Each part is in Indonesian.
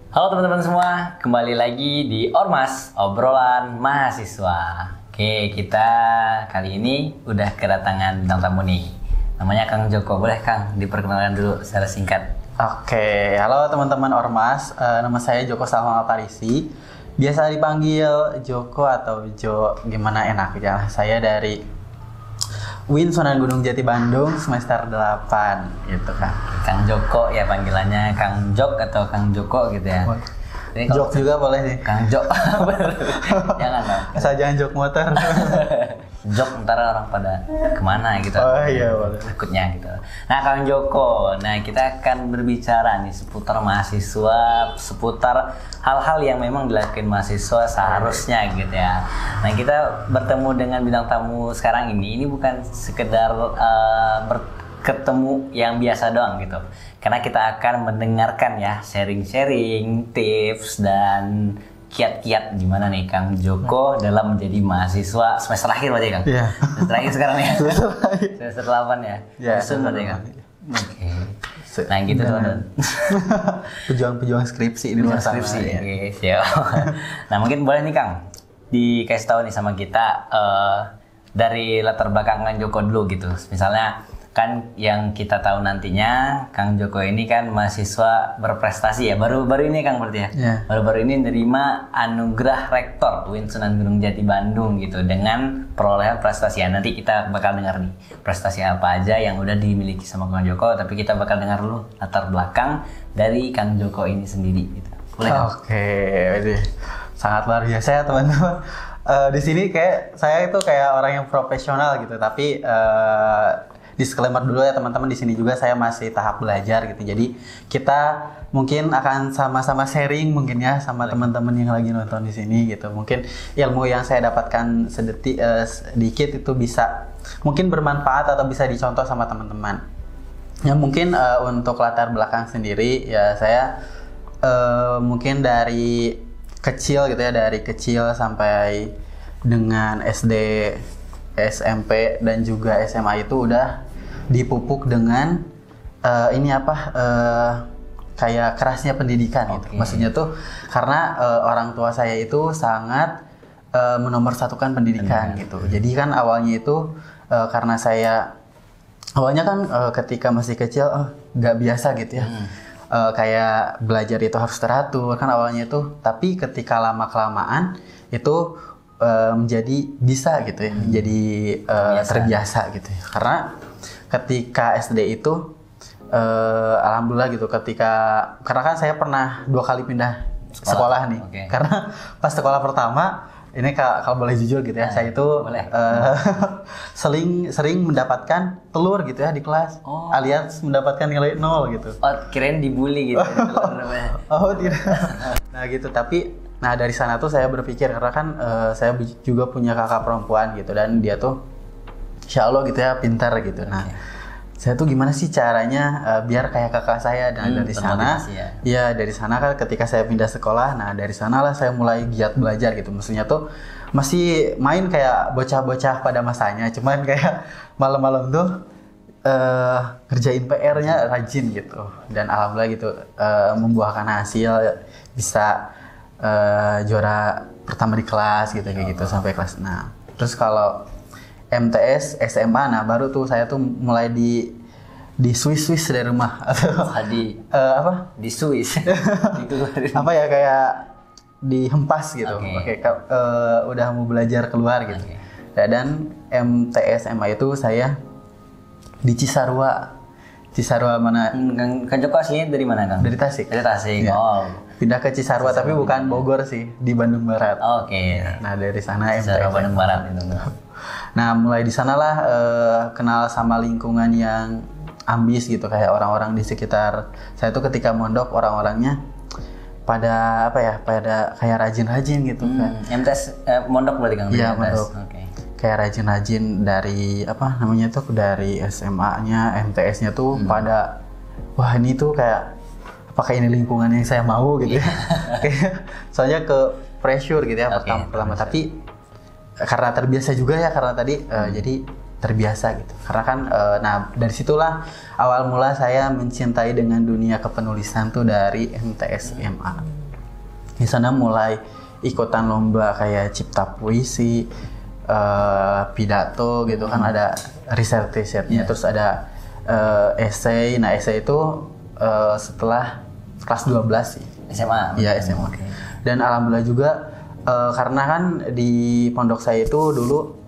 Halo teman-teman semua, kembali lagi di Ormas, obrolan mahasiswa. Oke, kita kali ini udah kedatangan bintang tamu nih. Namanya Kang Joko, boleh Kang diperkenalkan dulu secara singkat? Oke, halo teman-teman Ormas, nama saya Joko Salma Parisi. Biasa dipanggil Joko atau Jo, gimana enak ya. Saya dari UIN Sunan Gunung Jati Bandung semester 8 gitu kan. Kang Joko ya panggilannya, Kang Jok atau Kang Joko gitu ya. Jok juga boleh sih. Kang Jok. Jangan dong. Asal jangan jok motor. Jok ntar orang pada kemana gitu. Oh iya boleh. Takutnya gitu. Nah Kang Joko, nah kita akan berbicara nih seputar mahasiswa, seputar hal-hal yang memang dilakukan mahasiswa seharusnya gitu ya. Nah kita bertemu dengan bintang tamu sekarang ini bukan sekedar ketemu yang biasa doang gitu. Karena kita akan mendengarkan ya sharing-sharing, tips dan kiat-kiat gimana nih Kang Joko dalam menjadi mahasiswa semester akhir berarti Kang? Iya. Semester akhir sekarang ya? Semester 8 ya? Iya. Sun berarti Kang? Oke. Nah gitu teman-teman. Pejuang-pejuang skripsi di luar sana. Skripsi. Ya. Oke, siap. Nah mungkin boleh nih Kang dikasih tahu nih sama kita dari latar belakang Kang Joko dulu gitu. Misalnya kan yang kita tahu nantinya Kang Joko ini kan mahasiswa berprestasi ya, baru ini Kang berarti ya. Yeah. Baru ini menerima anugerah rektor UIN Sunan Gunung Jati Bandung gitu dengan perolehan prestasi ya. Nanti kita bakal dengar nih prestasi apa aja yang udah dimiliki sama Kang Joko, tapi kita bakal dengar dulu latar belakang dari Kang Joko ini sendiri gitu. Boleh Kang? Oke, ini sangat luar biasa ya teman-teman. Di sini kayak saya itu kayak orang yang profesional gitu, tapi disclaimer dulu ya teman-teman, di sini juga saya masih tahap belajar gitu. Jadi kita mungkin akan sama-sama sharing mungkin ya sama teman-teman yang lagi nonton di sini gitu. Mungkin ilmu yang saya dapatkan sedikit itu bisa mungkin bermanfaat atau bisa dicontoh sama teman-teman. Ya mungkin untuk latar belakang sendiri ya saya mungkin dari kecil gitu ya, dari kecil sampai dengan SD, SMP dan juga SMA itu udah dipupuk dengan kayak kerasnya pendidikan gitu. Maksudnya tuh karena orang tua saya itu sangat menomorsatukan pendidikan gitu. Jadi kan awalnya itu karena saya awalnya kan ketika masih kecil nggak biasa gitu ya. Kayak belajar itu harus teratur kan awalnya itu, tapi ketika lama kelamaan itu menjadi bisa gitu ya, menjadi terbiasa gitu ya. Karena ketika SD itu alhamdulillah gitu, karena kan saya pernah 2 kali pindah sekolah nih. Okay. Karena pas sekolah pertama ini kalau boleh jujur gitu ya, saya itu sering mendapatkan telur gitu ya di kelas, alias mendapatkan nilai 0 gitu. Oh, kirain dibully gitu. Oh tidak. Nah gitu, tapi dari sana tuh saya berpikir karena kan saya juga punya kakak perempuan gitu, dan dia tuh insya Allah gitu ya pintar gitu. Nah saya tuh gimana sih caranya biar kayak kakak saya, dan dari sana ya dari sana kan ketika saya pindah sekolah, nah dari sanalah saya mulai giat belajar gitu. Maksudnya tuh masih main kayak bocah-bocah pada masanya, cuman kayak malam-malam tuh ngerjain PR-nya rajin gitu, dan alhamdulillah gitu membuahkan hasil, bisa juara pertama di kelas gitu kayak gitu sampai kelas 6. Terus kalau MTS SMA, nah baru tuh saya tuh mulai di Swiss dari rumah atau di Swiss apa ya, kayak dihempas gitu. Oke. Udah mau belajar keluar gitu. Dan MTS SMA itu saya di Cisarua mana? Kang Joko aslinya dari mana Kang? Dari Tasik. Dari Tasik. Ya. Oh. Pindah ke Cisarua tapi bukan Bogor sih, di Bandung Barat. Oke. Nah dari sana Cisarua Bandung Barat itu. Nah mulai di sanalah kenal sama lingkungan yang ambis gitu, kayak orang-orang di sekitar saya tuh ketika mondok orang-orangnya pada kayak rajin-rajin gitu kan. MTS mondok berarti Kang? Iya mondok. Okay. Kayak rajin-rajin dari dari SMA-nya, MTS-nya tuh pada wah ini tuh kayak apakah ini lingkungan yang saya mau gitu ya. Soalnya ke pressure gitu ya pertama, tapi karena terbiasa juga ya, karena tadi jadi terbiasa gitu. Karena kan dari situlah awal mula saya mencintai dengan dunia kepenulisan tuh dari MTS SMA. Di sana mulai ikutan lomba kayak cipta puisi, pidato gitu kan, ada riset-risetnya, terus ada esai. Nah esai itu setelah kelas 12 sih. SMA? Iya SMA. Okay. Dan alhamdulillah juga karena kan di pondok saya itu dulu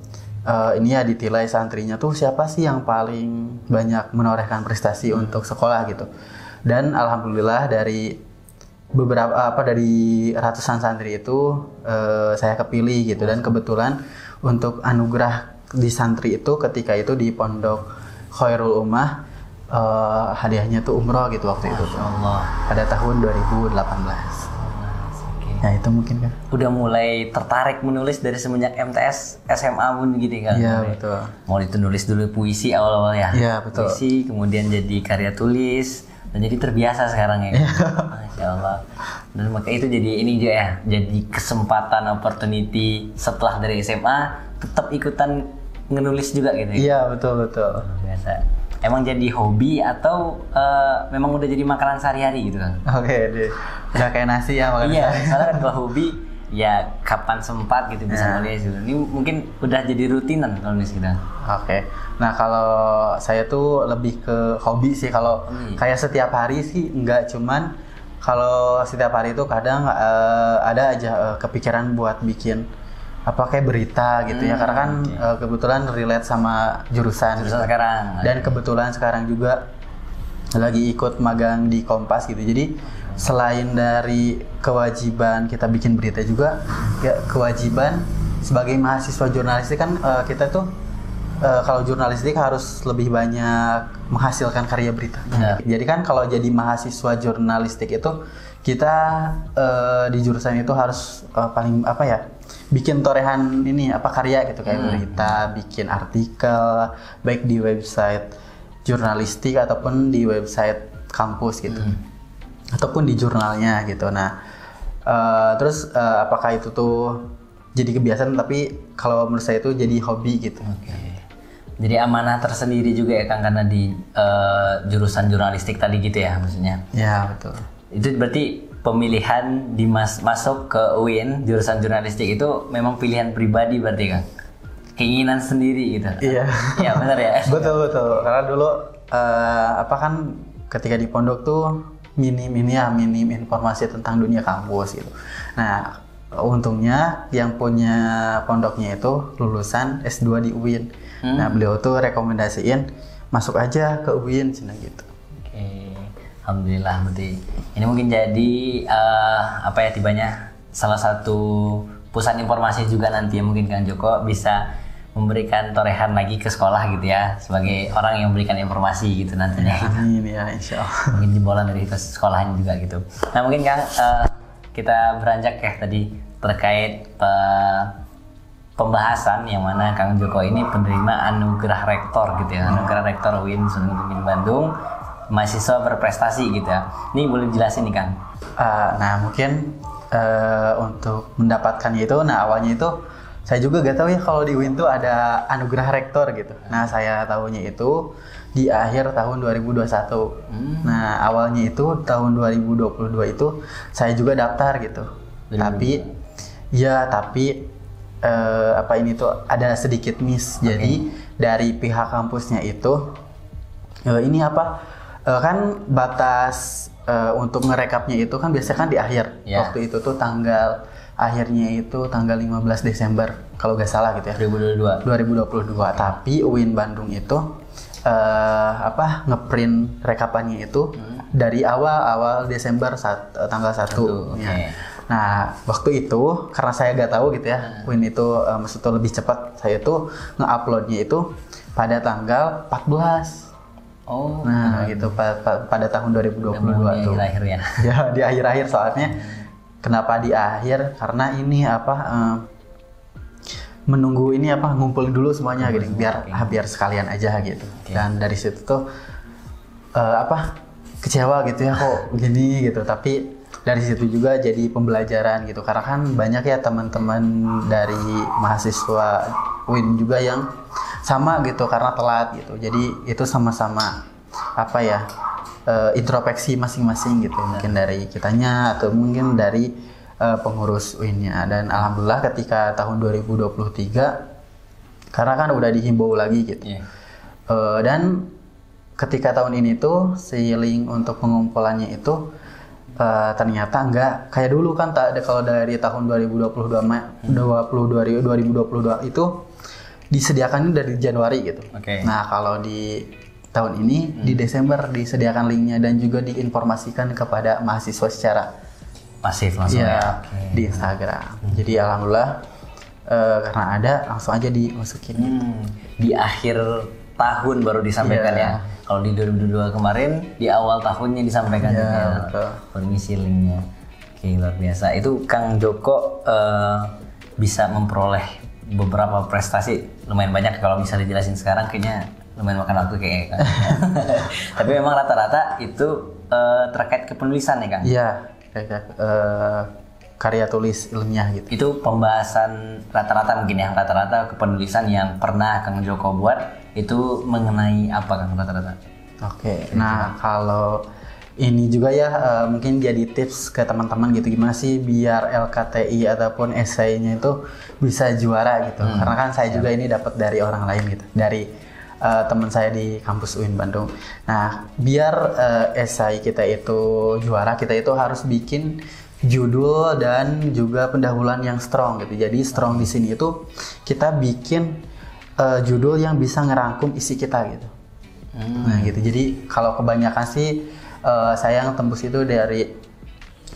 ini ya ditilai santrinya tuh siapa sih yang paling banyak menorehkan prestasi untuk sekolah gitu. Dan alhamdulillah dari dari ratusan santri itu saya kepilih gitu, dan kebetulan untuk anugerah di santri itu ketika itu di pondok Khairul Ummah hadiahnya tuh umroh gitu waktu itu tuh. Pada tahun 2018. Ya itu mungkin kan. Udah mulai tertarik menulis dari semenjak MTS SMA pun gitu kan? Iya betul. Mau itu nulis dulu puisi awal-awal ya? Iya betul. Puisi, kemudian jadi karya tulis, dan jadi terbiasa sekarang ya. Masya Allah. Dan maka itu jadi ini juga ya, jadi kesempatan, opportunity setelah dari SMA tetap ikutan ngenulis juga gitu ya? Iya betul. Biasa. Emang jadi hobi atau memang udah jadi makanan sehari-hari gitu kan? Oke, udah kayak nasi ya makan. Iya, soalnya kan kalau hobi ya kapan sempat gitu bisa nulis gitu. Ini mungkin udah jadi rutinan kalau nulis gitu. Oke. Nah kalau saya tuh lebih ke hobi sih. Kalau kayak setiap hari sih enggak, cuman kalau setiap hari itu kadang ada aja kepikiran buat bikin apa kayak berita gitu ya, karena kan kebetulan relate sama jurusan gitu. Sekarang. Dan kebetulan sekarang juga lagi ikut magang di Kompas gitu. Jadi selain dari kewajiban kita bikin berita juga ya kewajiban sebagai mahasiswa jurnalistik kan kita tuh kalau jurnalistik harus lebih banyak menghasilkan karya berita. Jadi kan kalau jadi mahasiswa jurnalistik itu kita di jurusan itu harus paling apa ya, bikin torehan ini apa karya gitu kayak berita, bikin artikel baik di website jurnalistik ataupun di website kampus gitu. Ataupun di jurnalnya gitu. Nah, terus apakah itu tuh jadi kebiasaan, tapi kalau menurut saya itu jadi hobi gitu. Jadi amanah tersendiri juga ya Kang, karena di jurusan jurnalistik tadi gitu ya maksudnya. Ya betul. Itu berarti pemilihan masuk ke UIN jurusan jurnalistik itu memang pilihan pribadi berarti Kang? Keinginan sendiri gitu? Iya. Iya benar ya? Betul. Karena dulu apa kan ketika di pondok tuh minim informasi tentang dunia kampus gitu. Nah, untungnya yang punya pondoknya itu lulusan S2 di UIN. Nah, beliau tuh rekomendasiin masuk aja ke UIN cina gitu. Oke. Alhamdulillah, berarti ini mungkin jadi apa ya tibanya salah satu pusat informasi juga nanti ya, mungkin Kang Joko bisa memberikan torehan lagi ke sekolah gitu ya, sebagai orang yang memberikan informasi gitu nantinya. Amin ya, insya Allah. Mungkin jebolan dari sekolahnya juga gitu. Nah mungkin Kang kita beranjak ya tadi terkait pembahasan yang mana Kang Joko ini penerima anugerah rektor gitu ya, anugerah rektor UIN Sunan Gunung Bandung, mahasiswa berprestasi gitu ya. Ini boleh jelasin nih Kang? Nah mungkin untuk mendapatkannya itu, nah awalnya itu saya juga gak tahu ya kalau di UIN tuh ada anugerah rektor gitu. Nah saya tahunya itu di akhir tahun 2021. Nah awalnya itu tahun 2022 itu saya juga daftar gitu. Tapi apa ini tuh ada sedikit miss. Jadi dari pihak kampusnya itu ini apa kan batas untuk ngerekapnya itu kan biasanya kan di akhir. Waktu itu tuh akhirnya itu tanggal 15 Desember kalau nggak salah gitu ya. 2022. Tapi UIN Bandung itu ngeprint rekapannya itu dari awal Desember tanggal 1. Ya. Nah, waktu itu karena saya nggak tahu gitu ya, UIN itu maksudnya lebih cepat, saya tuh nge-uploadnya itu pada tanggal 14. Nah, gitu pada tahun 2022 tuh. Di akhir ya. Ya, di akhir-akhir soalnya. Kenapa di akhir? Karena ini menunggu ini ngumpulin dulu semuanya gitu, biar sekalian aja gitu. Dan dari situ tuh kecewa gitu ya, kok gini gitu. Tapi dari situ juga jadi pembelajaran gitu, karena kan banyak ya teman-teman dari mahasiswa UIN juga yang sama gitu karena telat gitu. Jadi itu sama-sama introspeksi masing-masing gitu, mungkin dari kitanya atau mungkin dari pengurus UIN-nya. Dan alhamdulillah ketika tahun 2023 karena kan udah dihimbau lagi gitu. Dan ketika tahun ini tuh si link untuk pengumpulannya itu ternyata nggak kayak dulu kan, kalau dari tahun 2022 itu disediakannya dari Januari gitu. Nah kalau di tahun ini di Desember disediakan linknya dan juga diinformasikan kepada mahasiswa secara masif langsung di Instagram. Jadi alhamdulillah karena ada langsung aja dimasukin. Di akhir tahun baru disampaikan ya. Kalau di 2022 kemarin di awal tahunnya disampaikan permisi linknya. Oke, luar biasa. Itu Kang Joko bisa memperoleh beberapa prestasi lumayan banyak. Kalau bisa dijelasin sekarang kayaknya lumayan makan waktu kayaknya. Tapi memang rata-rata itu terkait kepenulisan ya Kang? Iya, karya tulis ilmiah gitu. Itu pembahasan rata-rata mungkin ya, rata-rata kepenulisan yang pernah Kang Joko buat itu mengenai apa Kang rata-rata? Oke, nah kalau ini juga ya mungkin jadi tips ke teman-teman gitu, gimana sih biar LKTI ataupun esainya itu bisa juara gitu. Karena kan saya juga ini dapat dari orang lain gitu, dari teman saya di kampus UIN Bandung. Nah, biar esai kita itu juara, kita itu harus bikin judul dan juga pendahuluan yang strong gitu. Jadi strong di sini itu kita bikin judul yang bisa ngerangkum isi kita gitu. Nah gitu. Jadi kalau kebanyakan sih saya yang tembus itu dari,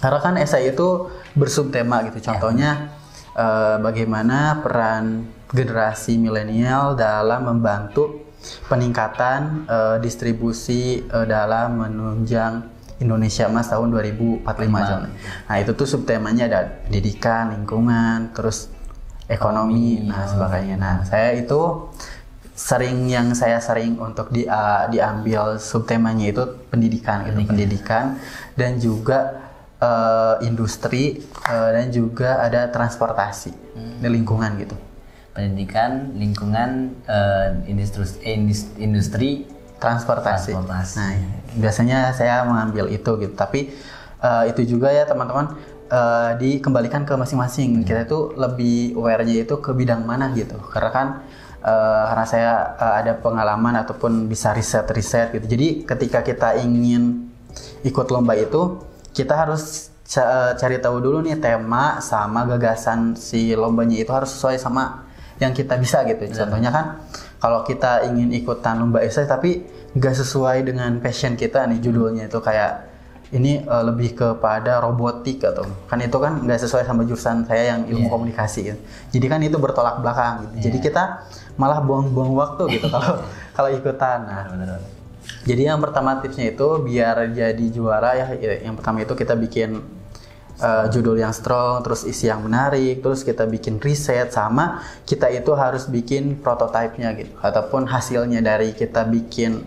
karena kan esai itu bersubtema gitu. Contohnya bagaimana peran generasi milenial dalam membantu peningkatan distribusi dalam menunjang Indonesia Emas tahun 2045. Nah itu tuh subtemanya ada pendidikan, lingkungan, terus ekonomi, nah sebagainya. Nah saya itu saya sering untuk diambil subtemanya itu pendidikan gitu, pendidikan dan juga industri dan juga ada transportasi dan lingkungan gitu. Pendidikan, lingkungan, industri, transportasi. Nah biasanya saya mengambil itu gitu, tapi itu juga ya teman-teman dikembalikan ke masing-masing. Kita itu lebih aware-nya itu ke bidang mana gitu, karena kan karena saya ada pengalaman ataupun bisa riset gitu. Jadi ketika kita ingin ikut lomba itu, kita harus cari tahu dulu nih tema sama gagasan si lombanya itu harus sesuai sama yang kita bisa gitu. Contohnya kan kalau kita ingin ikutan lomba esai tapi nggak sesuai dengan passion kita nih, judulnya itu kayak ini lebih kepada robotik atau kan itu kan nggak sesuai sama jurusan saya yang ilmu komunikasi gitu. Jadi kan itu bertolak belakang gitu. Jadi kita malah buang-buang waktu gitu kalau ikutan. Nah, jadi yang pertama tipsnya itu biar jadi juara ya, yang pertama itu kita bikin judul yang strong, terus isi yang menarik, terus kita bikin riset, sama kita itu harus bikin prototipenya gitu, ataupun hasilnya dari kita bikin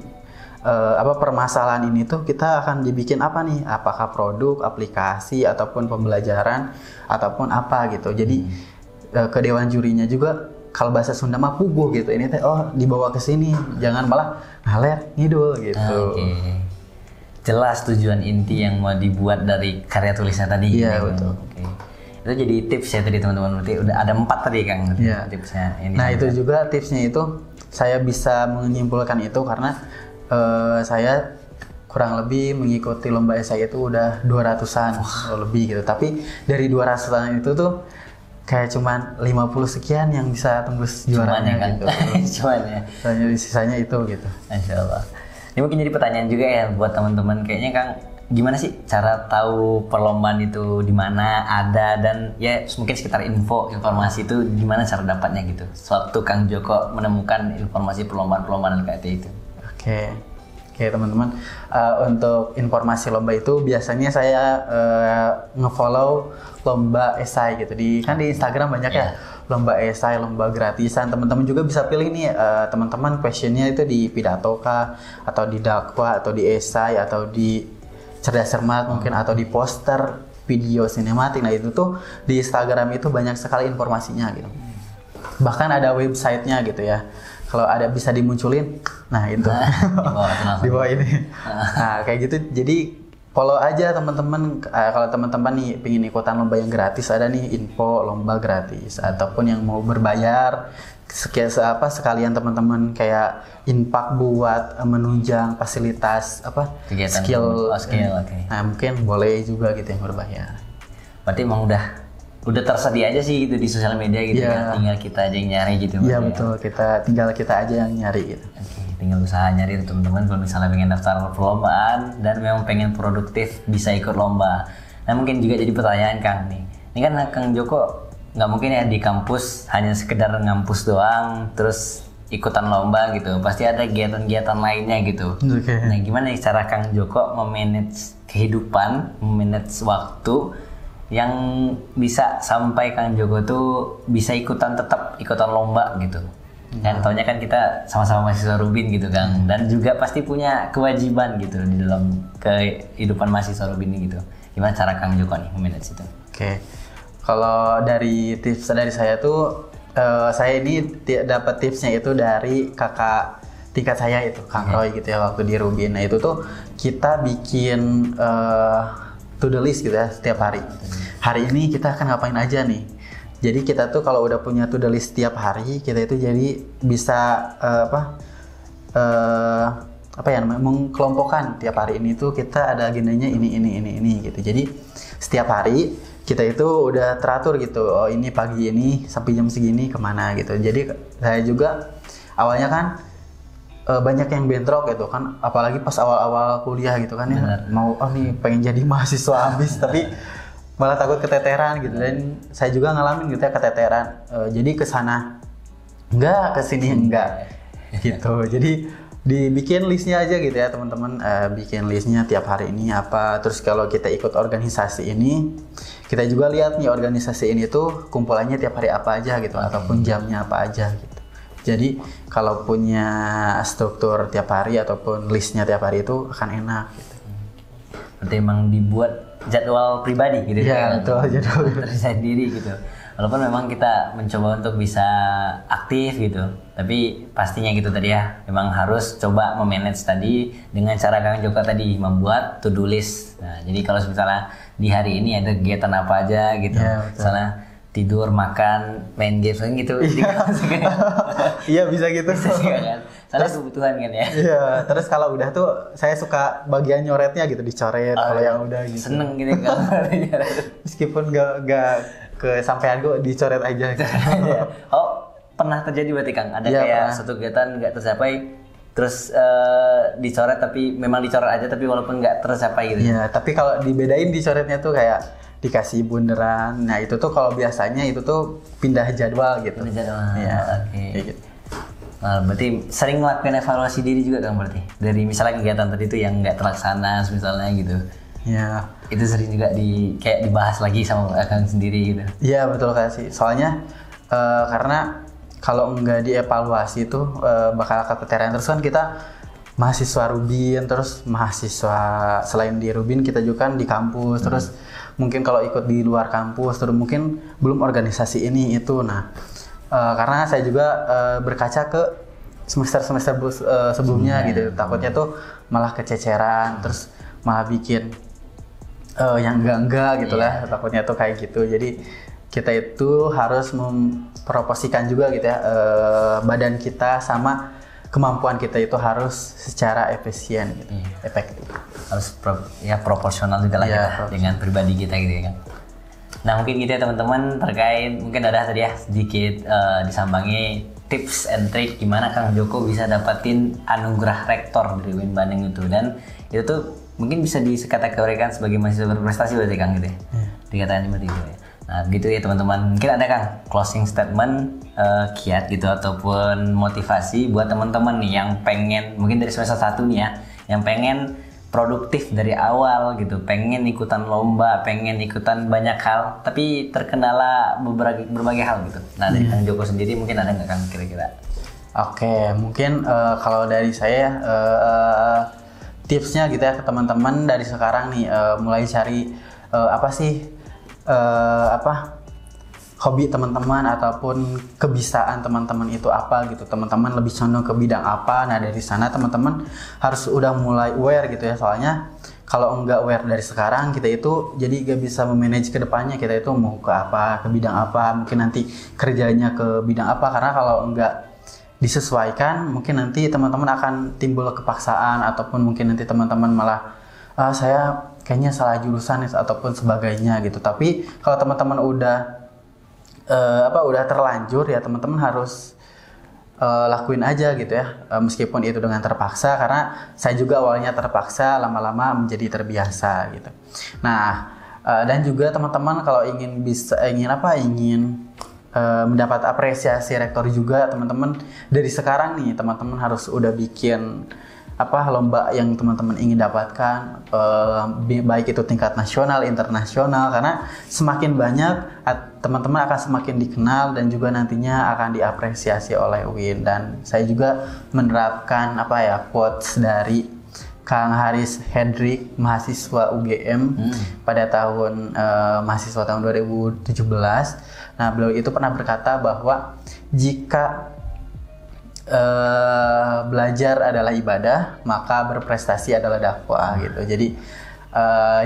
permasalahan ini tuh kita akan dibikin apa nih, apakah produk, aplikasi, ataupun pembelajaran, ataupun apa gitu. Jadi ke dewan jurinya juga kalau bahasa Sunda mah puguh gitu, ini teh dibawa ke sini, jangan malah ngaler ngidul gitu. Jelas tujuan inti yang mau dibuat dari karya tulisnya tadi. Iya betul. Itu jadi tips ya tadi teman-teman, berarti udah ada 4 tadi Kang tipsnya. Nah itu juga tipsnya itu saya bisa menyimpulkan itu karena saya kurang lebih mengikuti lomba esai itu udah 200-an lebih gitu. Tapi dari 200-an itu tuh kayak cuman 50 sekian yang bisa tembus juaranya gitu. Cuman ya. Sisanya itu gitu. Masya Allah. Ini mungkin jadi pertanyaan juga ya buat teman-teman. Kayaknya Kang, gimana sih cara tahu perlombaan itu di mana ada, dan ya mungkin sekitar informasi itu gimana cara dapatnya gitu. Sewaktu Kang Joko menemukan informasi perlombaan LKT itu. Oke teman-teman, untuk informasi lomba itu biasanya saya ngefollow lomba esai gitu di Instagram banyak ya lomba esai, lomba gratisan. Teman-teman juga bisa pilih nih teman-teman questionnya itu di pidato kah, atau di dakwah, atau di esai, atau di cerdas cermat mungkin, atau di poster video sinematik. Nah itu tuh di Instagram itu banyak sekali informasinya gitu. Bahkan ada websitenya gitu ya. Kalau ada bisa dimunculin, nah itu di bawah ini. Nah kayak gitu. Jadi follow aja teman-teman. Kalau teman-teman nih pengen ikutan lomba yang gratis, ada nih info lomba gratis. Ataupun yang mau berbayar, sekalian teman-teman kayak infak buat menunjang fasilitas kegiatan skill. Okay. Nah mungkin boleh juga gitu yang berbayar. Berarti emang udah tersedia aja sih gitu di sosial media gitu kan, tinggal kita aja yang nyari gitu. Iya betul, tinggal kita aja yang nyari gitu. Oke, tinggal usaha nyari teman-teman kalau misalnya pengen daftar perlombaan dan memang pengen produktif bisa ikut lomba. Nah mungkin juga jadi pertanyaan Kang nih, ini kan Kang Joko nggak mungkin ya di kampus hanya sekedar ngampus doang terus ikutan lomba gitu, pasti ada kegiatan-kegiatan lainnya gitu. Nah gimana nih cara Kang Joko memanage kehidupan, memanage waktu yang bisa sampai Kang Joko tuh bisa tetap ikutan lomba gitu. Dan taunya kan kita sama-sama mahasiswa Rubin gitu Kang, dan juga pasti punya kewajiban gitu di dalam kehidupan mahasiswa Rubin ini gitu. Gimana cara Kang Joko nih memanage itu? Oke. Kalau dari tips dari saya tuh, saya ini dapat tipsnya itu dari kakak tingkat saya itu, Kang Roy gitu ya, waktu di Rubin. Nah itu tuh kita bikin to-do list gitu ya setiap hari. Hari ini kita akan ngapain aja nih. Jadi kita tuh kalau udah punya to-do list setiap hari, kita itu jadi bisa mengkelompokkan tiap hari ini tuh kita ada agendanya ini gitu. Jadi setiap hari kita itu udah teratur gitu. Oh ini pagi ini sampai jam segini kemana gitu. Jadi saya juga awalnya kan banyak yang bentrok gitu kan, apalagi pas awal-awal kuliah gitu kan ya. Mau nih pengen jadi mahasiswa ambis tapi malah takut keteteran gitu, dan saya juga ngalamin gitu ya keteteran. Jadi ke sana enggak, ke sini enggak gitu. Jadi dibikin listnya aja gitu ya teman-teman, bikin listnya tiap hari ini apa. Terus kalau kita ikut organisasi ini, kita juga lihat nih organisasi ini tuh kumpulannya tiap hari apa aja gitu, ataupun jamnya apa aja gitu. Jadi kalau punya struktur tiap hari ataupun listnya tiap hari itu akan enak gitu. Berarti emang dibuat jadwal pribadi gitu ya, betul, jadwal sendiri gitu. Walaupun memang kita mencoba untuk bisa aktif gitu, tapi pastinya gitu tadi ya, memang harus coba memanage tadi dengan cara Kang Joko tadi membuat to-do list. Nah, jadi kalau misalnya di hari ini ada kegiatan apa aja gitu, misalnya tidur, makan, main games kan gitu. Iya bisa gitu. Kan? Soalnya kebutuhan kan ya. Iya, terus kalau udah tuh saya suka bagian nyoretnya gitu, dicoret kalau yang udah gitu. Seneng gitu kan. Meskipun gak kesampaian gue dicoret aja gitu. Oh, pernah terjadi berarti Kang? Ada kayak satu kegiatan nggak tercapai, terus dicoret tapi memang dicoret aja tapi walaupun nggak tercapai gitu. Iya, tapi kalau dibedain dicoretnya tuh kayak dikasih bunderan. Nah itu tuh kalau biasanya itu tuh pindah jadwal gitu. Pindah jadwal. Iya. Oke. Gitu. Nah, berarti sering ngelakuin evaluasi diri juga Kang berarti? Dari misalnya kegiatan tadi itu yang nggak terlaksana misalnya gitu. Iya. Itu sering juga kayak dibahas lagi sama Kang sendiri gitu. Iya betul kasih. Soalnya karena kalau nggak dievaluasi itu bakal keteteran terus kan. Kita mahasiswa Rubin, terus mahasiswa selain di Rubin kita juga kan di kampus, terus mungkin kalau ikut di luar kampus, terus mungkin belum organisasi ini itu. Nah karena saya juga berkaca ke semester sebelumnya gitu, takutnya tuh malah kececeran, terus malah bikin yang enggak gitu lah, takutnya tuh kayak gitu. Jadi kita itu harus memproporsikan juga gitu ya, badan kita sama kemampuan kita itu harus secara efisien gitu, efektif. Harus proporsional juga lah ya dengan pribadi kita gitu ya kan. Nah mungkin gitu ya teman-teman, terkait mungkin ada tadi ya sedikit disambangi tips and trick gimana Kang Joko bisa dapatin anugerah rektor dari UIN Bandung itu, dan itu tuh mungkin bisa dikategorikan sebagai mahasiswa berprestasi berarti Kang gitu ya. Dikatakan seperti itu ya. Nah gitu ya teman-teman, mungkin ada Kang closing statement kiat gitu ataupun motivasi buat teman-teman nih yang pengen mungkin dari semester 1 nih ya, yang pengen produktif dari awal gitu, pengen ikutan lomba, pengen ikutan banyak hal tapi terkendala berbagai hal gitu. Nah dari Kang Joko sendiri mungkin ada nggak Kang kira-kira? Oke, mungkin kalau dari saya tipsnya gitu ya ke teman-teman dari sekarang nih, mulai cari hobi teman-teman ataupun kebisaan teman-teman itu apa gitu. Teman-teman lebih condong ke bidang apa. Nah dari sana teman-teman harus udah mulai aware gitu ya. Soalnya kalau enggak aware dari sekarang, kita itu jadi gak bisa memanage ke depannya. Kita itu mau ke apa, ke bidang apa, mungkin nanti kerjanya ke bidang apa. Karena kalau enggak disesuaikan, mungkin nanti teman-teman akan timbul kepaksaan ataupun mungkin nanti teman-teman malah saya kayaknya salah jurusan ataupun sebagainya gitu. Tapi kalau teman-teman udah terlanjur ya, teman-teman harus lakuin aja gitu ya, meskipun itu dengan terpaksa, karena saya juga awalnya terpaksa, lama-lama menjadi terbiasa gitu. Nah dan juga teman-teman kalau ingin mendapat apresiasi rektor juga, teman-teman dari sekarang nih teman-teman harus udah bikin lomba yang teman-teman ingin dapatkan, baik itu tingkat nasional, internasional, karena semakin banyak teman-teman akan semakin dikenal dan juga nantinya akan diapresiasi oleh UIN. Dan saya juga menerapkan quotes dari Kang Haris Hendrik, mahasiswa UGM pada mahasiswa tahun 2017. Nah, beliau itu pernah berkata bahwa jika belajar adalah ibadah, maka berprestasi adalah dakwah gitu. Jadi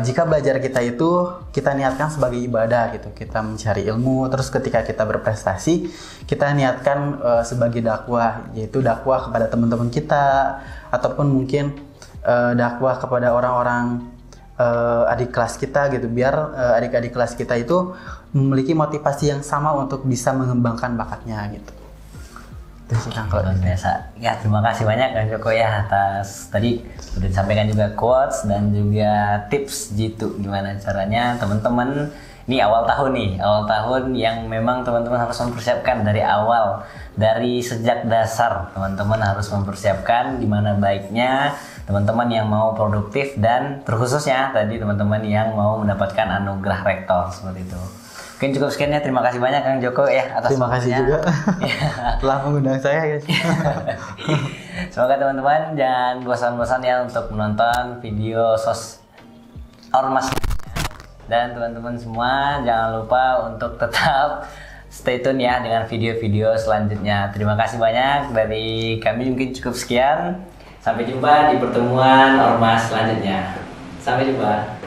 jika belajar kita niatkan sebagai ibadah gitu, kita mencari ilmu, terus ketika kita berprestasi kita niatkan sebagai dakwah, yaitu dakwah kepada teman-teman kita ataupun mungkin dakwah kepada orang-orang adik kelas kita gitu, biar adik-adik kelas kita itu memiliki motivasi yang sama untuk bisa mengembangkan bakatnya gitu. Luar biasa. Ya, terima kasih banyak Kang Joko ya atas tadi udah disampaikan juga quotes dan juga tips gitu gimana caranya teman-teman. Ini awal tahun yang memang teman-teman harus mempersiapkan dari awal, dari sejak dasar teman-teman harus mempersiapkan gimana baiknya teman-teman yang mau produktif dan terkhususnya tadi teman-teman yang mau mendapatkan anugerah rektor seperti itu. Mungkin cukup sekian ya, terima kasih banyak Kang Joko ya atas terima kasih juga telah mengundang saya guys. Semoga teman-teman jangan bosan-bosan ya untuk menonton video Ormas. Dan teman-teman semua jangan lupa untuk tetap stay tune ya dengan video-video selanjutnya. Terima kasih banyak dari kami, mungkin cukup sekian. Sampai jumpa di pertemuan Ormas selanjutnya. Sampai jumpa.